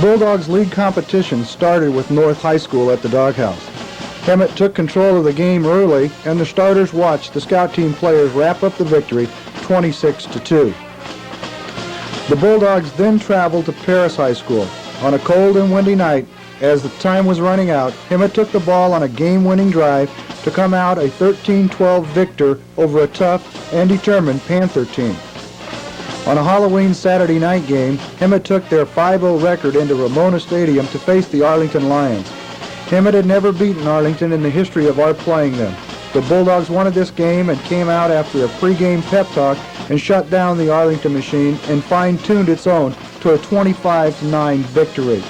Bulldogs league competition started with North High School at the Doghouse. Hemet took control of the game early, and the starters watched the scout team players wrap up the victory 26-2. The Bulldogs then traveled to Paris High School. On a cold and windy night, as the time was running out, Hemet took the ball on a game-winning drive to come out a 13-12 victor over a tough and determined Panther team. On a Halloween Saturday night game, Hemet took their 5-0 record into Ramona Stadium to face the Arlington Lions. Hemet had never beaten Arlington in the history of our playing them. The Bulldogs wanted this game and came out after a pregame pep talk and shut down the Arlington machine and fine-tuned its own to a 25-9 victory.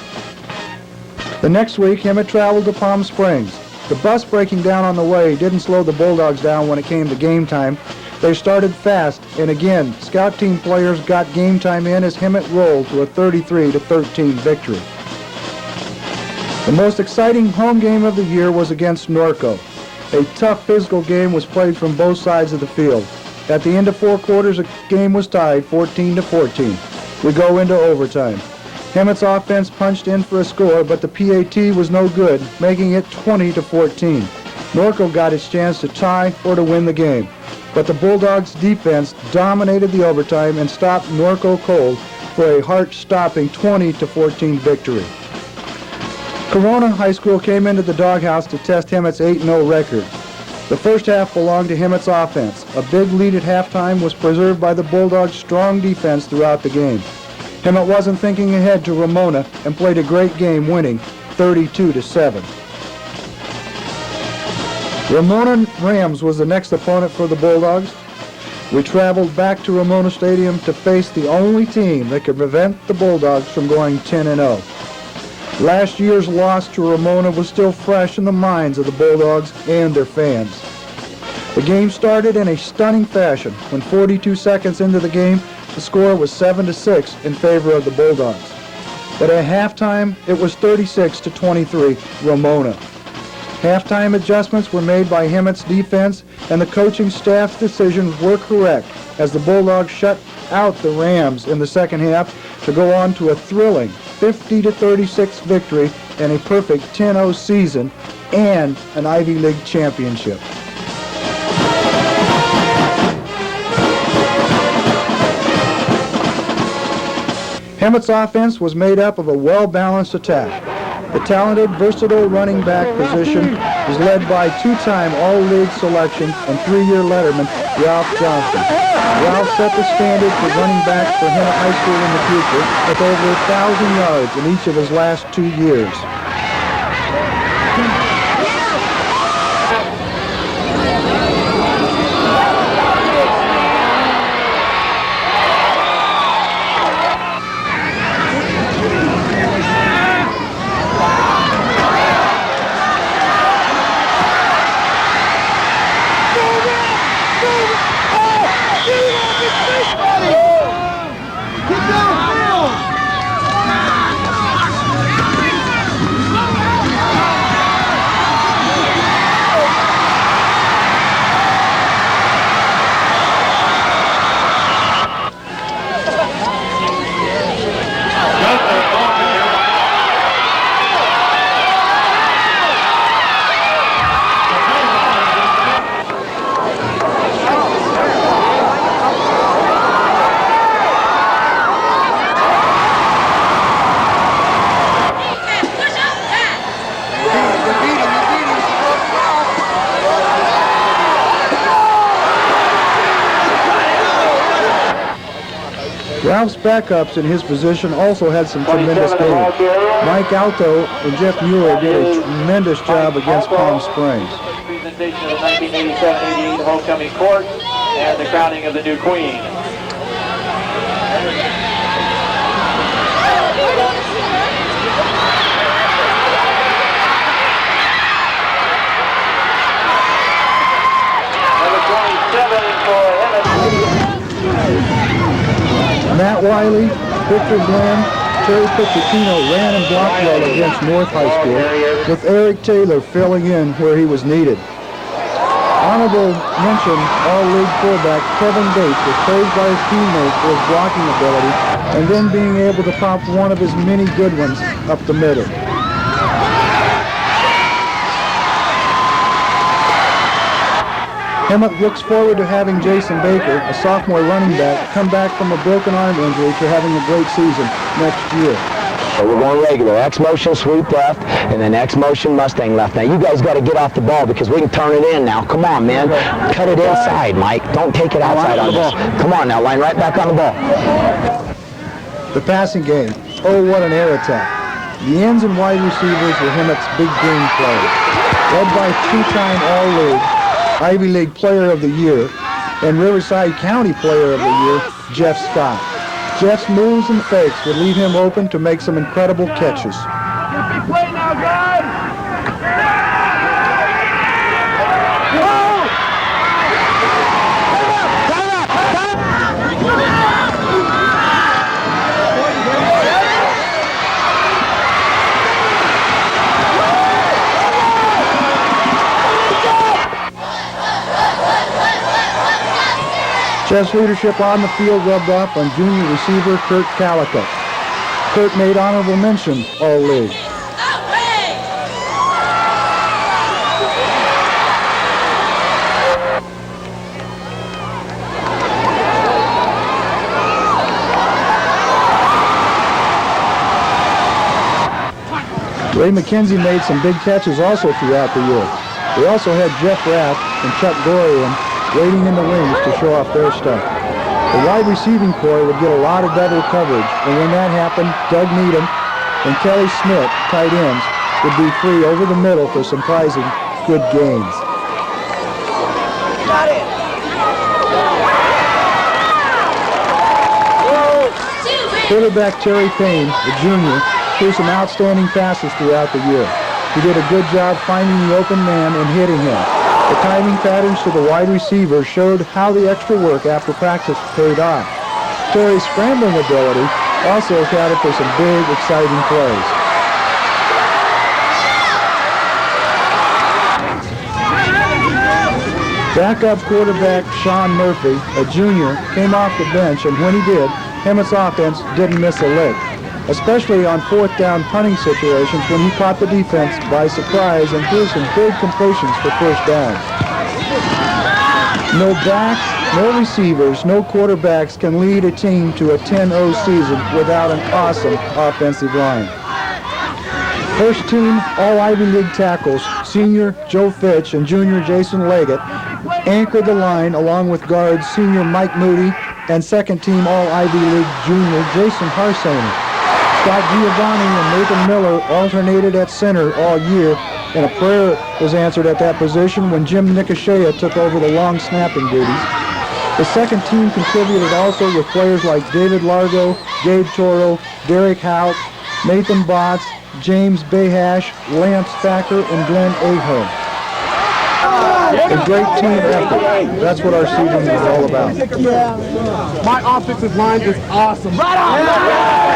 The next week, Hemet traveled to Palm Springs. The bus breaking down on the way didn't slow the Bulldogs down when it came to game time. They started fast, and again, scout team players got game time in as Hemet rolled to a 33-13 victory. The most exciting home game of the year was against Norco. A tough physical game was played from both sides of the field. At the end of 4 quarters, the game was tied 14-14. We go into overtime. Hemet's offense punched in for a score, but the PAT was no good, making it 20-14. Norco got its chance to tie or to win the game, but the Bulldogs' defense dominated the overtime and stopped Norco cold for a heart-stopping 20-14 victory. Corona High School came into the Doghouse to test Hemet's 8-0 record. The first half belonged to Hemet's offense. A big lead at halftime was preserved by the Bulldogs' strong defense throughout the game. Hemet wasn't thinking ahead to Ramona and played a great game, winning 32-7. Ramona Rams was the next opponent for the Bulldogs. We traveled back to Ramona Stadium to face the only team that could prevent the Bulldogs from going 10-0. Last year's loss to Ramona was still fresh in the minds of the Bulldogs and their fans. The game started in a stunning fashion. When 42 seconds into the game, the score was 7-6 in favor of the Bulldogs. But at halftime, it was 36-23 Ramona. Halftime adjustments were made by Hemet's defense, and the coaching staff's decisions were correct as the Bulldogs shut out the Rams in the second half to go on to a thrilling 50-36 victory and a perfect 10-0 season and an Ivy League championship. Hemet's offense was made up of a well-balanced attack. The talented, versatile running back position was led by 2-time All-League selection and 3-year letterman Ralph Johnson. Ralph set the standard for running backs for Hemet High School in the future with over 1,000 yards in each of his last 2 years. Ralph's backups in his position also had some tremendous games. Mike Alto and Jeff Mueller did a tremendous job against Palm Springs. Presentation of the 1987-88 homecoming court and the crowning of the new queen. Number 27 for Hemet. Matt Wiley, Victor Glenn, Terry Picciotino ran and blocked well against North High School, with Eric Taylor filling in where he was needed. Honorable mention, all-league fullback Kevin Bates was praised by his teammates for his blocking ability and then being able to pop one of his many good ones up the middle. Hemet looks forward to having Jason Baker, a sophomore running back, come back from a broken arm injury to having a great season next year. So we're going regular. X motion sweep left, and then X motion Mustang left. Now you guys got to get off the ball because we can turn it in now. Come on, man. Cut it inside, Mike. Don't take it outside on this. Come on now, line right back on the ball. The passing game. Oh, what an air attack. The ends and wide receivers were Hemet's big game players, led by two-time All-League, Ivy League Player of the Year, and Riverside County Player of the Year, Jeff Scott. Jeff's moves and fakes would leave him open to make some incredible catches. Big play now, guys! Jeff's leadership on the field rubbed off on junior receiver Kurt Calicut. Kurt made honorable mention All-League. Ray McKenzie made some big catches also throughout the year. We also had Jeff Rath and Chuck Gorian waiting in the wings to show off their stuff. The wide receiving corps would get a lot of double coverage, and when that happened, Doug Needham and Kelly Smith, tight ends, would be free over the middle for surprising good gains. Got it! Quarterback Terry Payne, the junior, threw some outstanding passes throughout the year. He did a good job finding the open man and hitting him. The timing patterns to the wide receiver showed how the extra work after practice paid off. Terry's scrambling ability also accounted for some big, exciting plays. Backup quarterback Sean Murphy, a junior, came off the bench, and when he did, Hemet's offense didn't miss a lick, especially on fourth down punting situations when he caught the defense by surprise and threw some big completions for first down. No backs, no receivers, no quarterbacks can lead a team to a 10-0 season without an awesome offensive line. First team All-Ivy League tackles, senior Joe Fitch and junior Jason Leggett, anchored the line along with guards senior Mike Moody and second team All-Ivy League junior Jason Harsaney. Scott Giovanni and Nathan Miller alternated at center all year, and a prayer was answered at that position when Jim Nicosia took over the long snapping duties. The second team contributed also with players like David Largo, Gabe Toro, Derek Hout, Nathan Botts, James Bayhash, Lance Thacker, and Glenn Ahern. A great team effort. That's what our season is all about. My offensive line is awesome. Right on!